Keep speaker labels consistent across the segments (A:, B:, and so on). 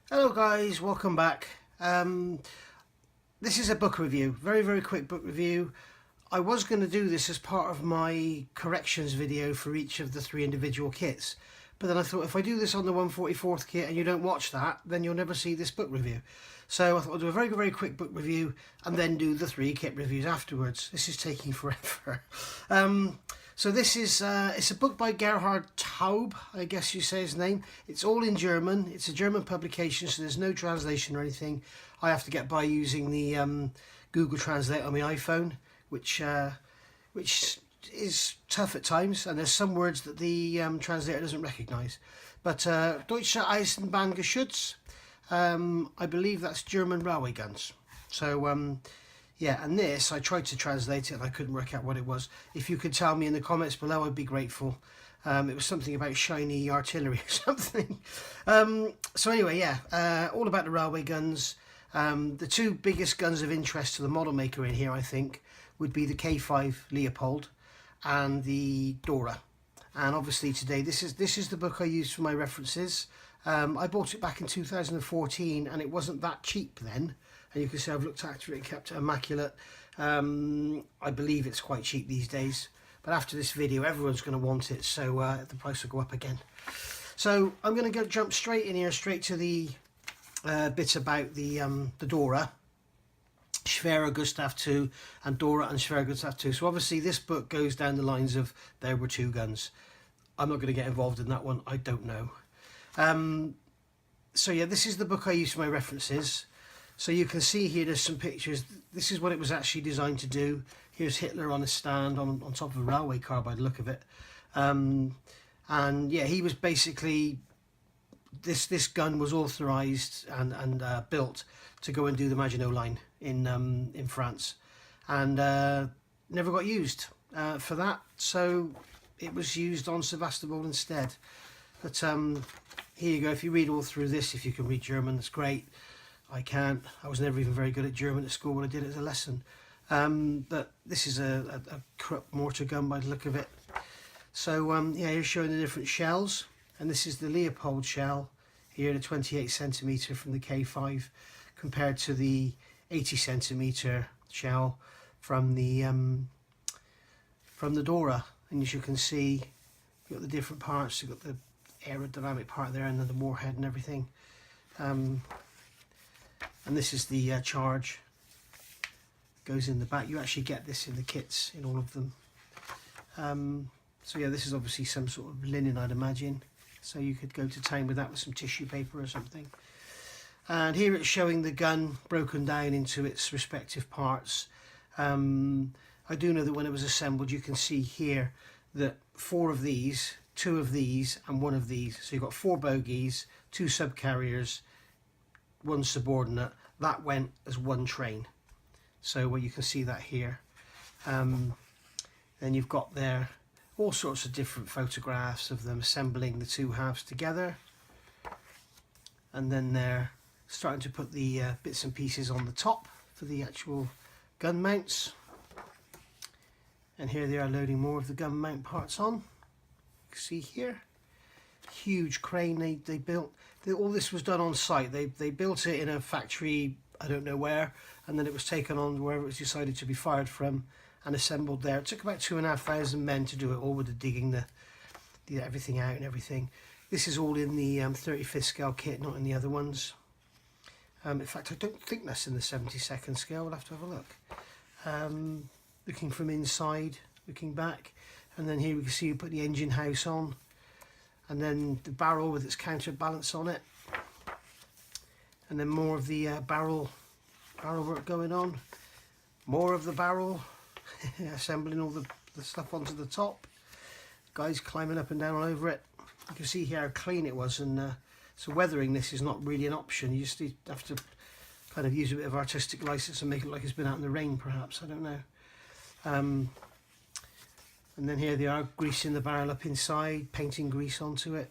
A: Hello guys, welcome back. This is a book review, very quick book review. I was going to do this as part of my corrections video for each of the 3 individual kits, but then I thought if I do this on the 144th kit and you don't watch that, then you'll never see this book review. So I thought I'd do a very quick book review and then do the 3 kit reviews afterwards. This is taking forever. So this is it's a book by Gerhard Taube, I guess you say his name. It's all in German. It's a German publication, so there's no translation or anything. I have to get by using the Google Translate on my iPhone, which is tough at times, and there's some words that the translator doesn't recognise. But Deutsche Eisenbahngeschütz, I believe that's German railway guns. So yeah, and this, I tried to translate it and I couldn't work out what it was. If you could tell me in the comments below, I'd be grateful. It was something about shiny artillery or something. So anyway, yeah, all about the railway guns. The 2 biggest guns of interest to the model maker in here, I think, would be the K5 Leopold and the Dora. And obviously today, this is the book I used for my references. I bought it back in 2014 and it wasn't that cheap then. And you can see I've looked after it, kept it immaculate. I believe it's quite cheap these days. But after this video, everyone's going to want it, so the price will go up again. So I'm going to jump straight in here, straight to the bit about the Dora. Schwerer Gustav II and Dora and Schwerer Gustav II. So obviously this book goes down the lines of there were 2 guns. I'm not going to get involved in that one. I don't know. So yeah, this is the book I use for my references. So you can see here there's some pictures. This is what it was actually designed to do. Here's Hitler on a stand on top of a railway car by the look of it. And yeah, he was basically, this gun was authorised and built to go and do the Maginot Line in France. And never got used for that. So it was used on Sebastopol instead. But here you go. If you read all through this, if you can read German, that's great. I can't. I was never even very good at German at school when I did it as a lesson. But this is a Krupp mortar gun by the look of it. So yeah, here's showing the different shells. And this is the Leopold shell here, the 28cm from the K5 compared to the 80cm shell from the Dora. And as you can see, you've got the different parts. You've got the aerodynamic part there and then the warhead and everything. And this is the charge, goes in the back. You actually get this in the kits, in all of them. So yeah, this is obviously some sort of linen, I'd imagine. So you could go to town with that with some tissue paper or something. And here it's showing the gun broken down into its respective parts. I do know that when it was assembled, you can see here that 4 of these, 2 of these and 1 of these. So you've got 4 bogies, 2 subcarriers, 1 subordinate. That went as 1 train. So well, you can see that here. Then you've got there all sorts of different photographs of them assembling the 2 halves together. And then they're starting to put the bits and pieces on the top for the actual gun mounts. And here they are loading more of the gun mount parts on. You can see here. Huge crane they built. All this was done on site. They built it in a factory, I don't know where, and then it was taken on wherever it was decided to be fired from and assembled there. It took about 2,500 men to do it all, with the digging the everything out and everything. This is all in the 35th scale kit, not in the other ones. In fact, I don't think that's in the 72nd scale. We'll have to have a look. Looking from inside, looking back, and then here we can see you put the engine house on. And then the barrel with its counterbalance on it, and then more of the barrel work going on, more of the barrel, assembling all the stuff onto the top, guys climbing up and down all over it. You can see here how clean it was, and so weathering this is not really an option. You just have to kind of use a bit of artistic license and make it like it's been out in the rain, perhaps, I don't know. And then here they are, greasing the barrel up inside, painting grease onto it.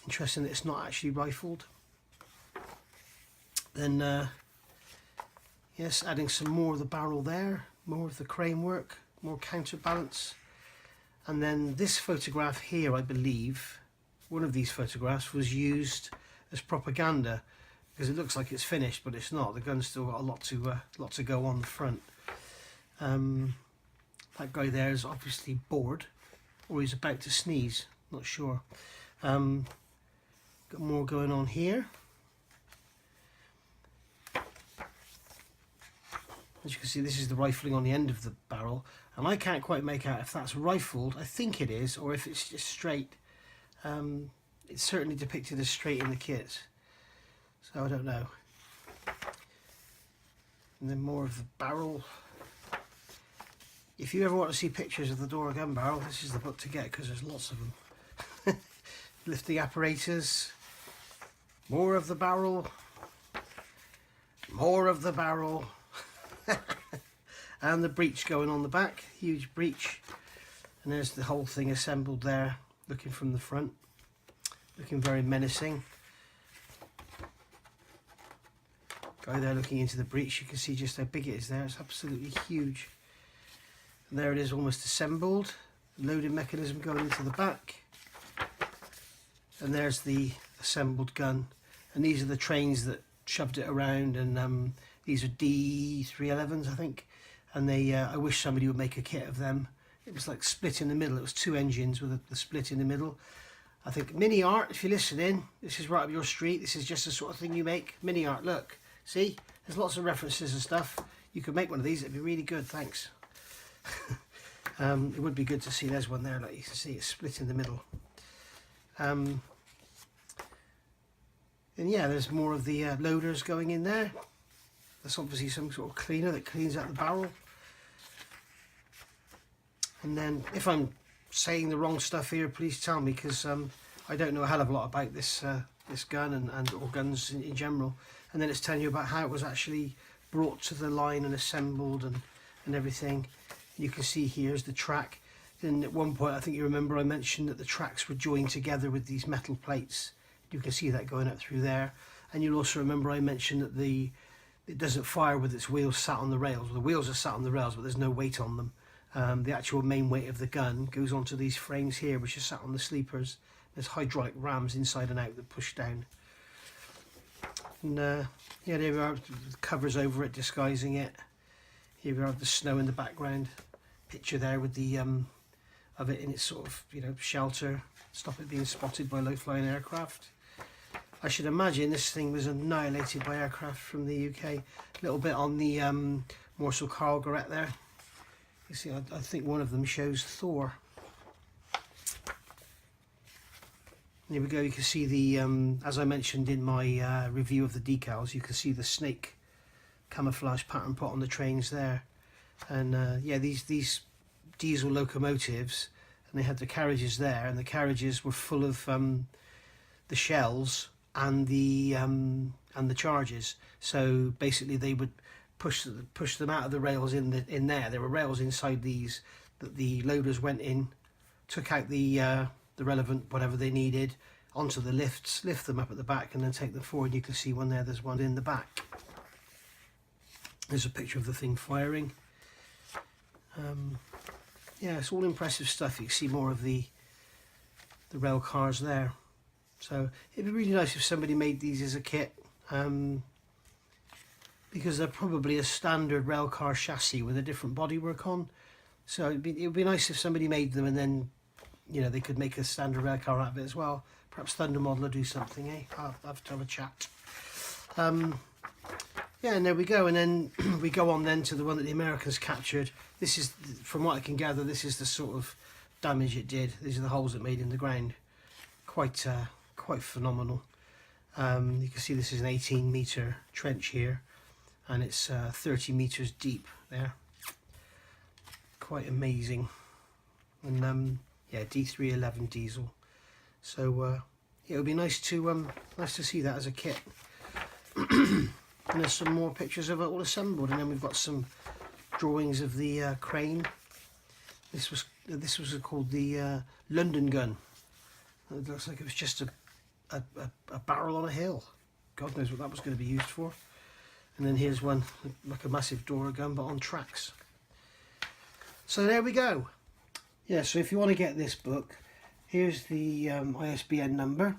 A: Interesting that it's not actually rifled. Then, yes, adding some more of the barrel there, more of the crane work, more counterbalance. And then this photograph here, I believe, one of these photographs was used as propaganda, because it looks like it's finished, but it's not. The gun's still got a lot to go on the front. That guy there is obviously bored, or he's about to sneeze, not sure. Got more going on here. As you can see, this is the rifling on the end of the barrel, and I can't quite make out if that's rifled. I think it is, or if it's just straight. It's certainly depicted as straight in the kit, so I don't know. And then more of the barrel. If you ever want to see pictures of the Dora gun barrel, this is the book to get, because there's lots of them. Lifting apparatus, more of the barrel, more of the barrel, and the breech going on the back, huge breech. And there's the whole thing assembled there, looking from the front, looking very menacing. Guy there looking into the breech, you can see just how big it is there. It's absolutely huge. And there it is, almost assembled. Loading mechanism going into the back. And there's the assembled gun. And these are the trains that shoved it around, and these are D311s, I think. And they, I wish somebody would make a kit of them. It was like split in the middle. It was 2 engines with the split in the middle. I think Mini Art, if you're listening, this is right up your street. This is just the sort of thing you make. Mini Art, look. See? There's lots of references and stuff. You could make one of these. It'd be really good. Thanks. It would be good to see. There's one there. Like you can see, it's split in the middle. And yeah, there's more of the loaders going in there. That's obviously some sort of cleaner that cleans out the barrel. And then, if I'm saying the wrong stuff here, please tell me, because I don't know a hell of a lot about this this gun and or guns in general. And then it's telling you about how it was actually brought to the line and assembled and everything. You can see here's the track. And at one point, I think you remember I mentioned that the tracks were joined together with these metal plates. You can see that going up through there. And you'll also remember I mentioned that it doesn't fire with its wheels sat on the rails. Well, the wheels are sat on the rails, but there's no weight on them. The actual main weight of the gun goes onto these frames here, which are sat on the sleepers. There's hydraulic rams inside and out that push down. And yeah, there we are, the covers over it, disguising it. Here we are, the snow in the background. Picture there with the of it in its sort of, you know, shelter, stop it being spotted by low-flying aircraft. I should imagine this thing was annihilated by aircraft from the UK. A little bit on the Morsel Carl Garret there. You see, I think one of them shows Thor. Here we go, you can see the, as I mentioned in my review of the decals, you can see the snake camouflage pattern put on the trains there. And yeah, these diesel locomotives, and they had the carriages there, and the carriages were full of the shells and the charges. So basically they would push them out of the rails in there. There were rails inside these that the loaders went in, took out the relevant whatever they needed onto the lifts, lift them up at the back, and then take them forward. You can see one there. There's one in the back. There's a picture of the thing firing. Yeah, it's all impressive stuff. You can see more of the rail cars there. So it'd be really nice if somebody made these as a kit, because they're probably a standard rail car chassis with a different bodywork on. So it would be nice if somebody made them, and then, you know, they could make a standard rail car out of it as well. Perhaps Thunder Model will do something, eh? I'll have to have a chat. Yeah, and there we go. And then we go on then to the one that the Americans captured. This is, from what I can gather, this is the sort of damage it did. These are the holes it made in the ground. Quite phenomenal. You can see this is an 18-metre trench here, and it's 30 metres deep there. Quite amazing. And yeah, D311 diesel. So yeah, it would be nice to see that as a kit. And there's some more pictures of it all assembled, and then we've got some drawings of the crane. This was called the London gun. It looks like it was just a barrel on a hill. God knows what that was going to be used for. And then here's one like a massive Dora gun, but on tracks. So there we go. Yeah, so if you want to get this book, here's the ISBN number.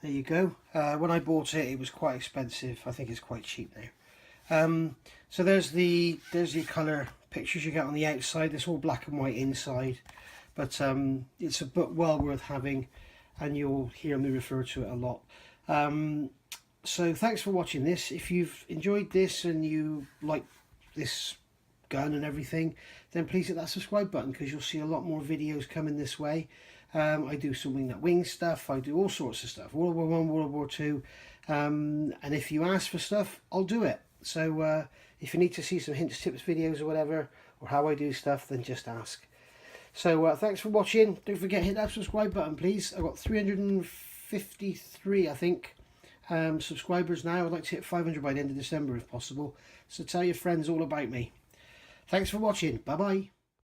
A: there you go. When I bought it, it was quite expensive. I think it's quite cheap now. So there's the colour pictures you get on the outside. It's all black and white inside, but it's a book well worth having, and you'll hear me refer to it a lot. So thanks for watching this. If you've enjoyed this and you like this gun and everything, then please hit that subscribe button, because you'll see a lot more videos coming this way. I do some wing nut wing stuff, I do all sorts of stuff, World War One, World War Two, and if you ask for stuff, I'll do it. So if you need to see some hints, tips, videos or whatever, or how I do stuff, then just ask. So thanks for watching. Don't forget, hit that subscribe button please. I've got 353 I think subscribers now. I'd like to hit 500 by the end of December if possible, so tell your friends all about me. Thanks for watching. Bye bye.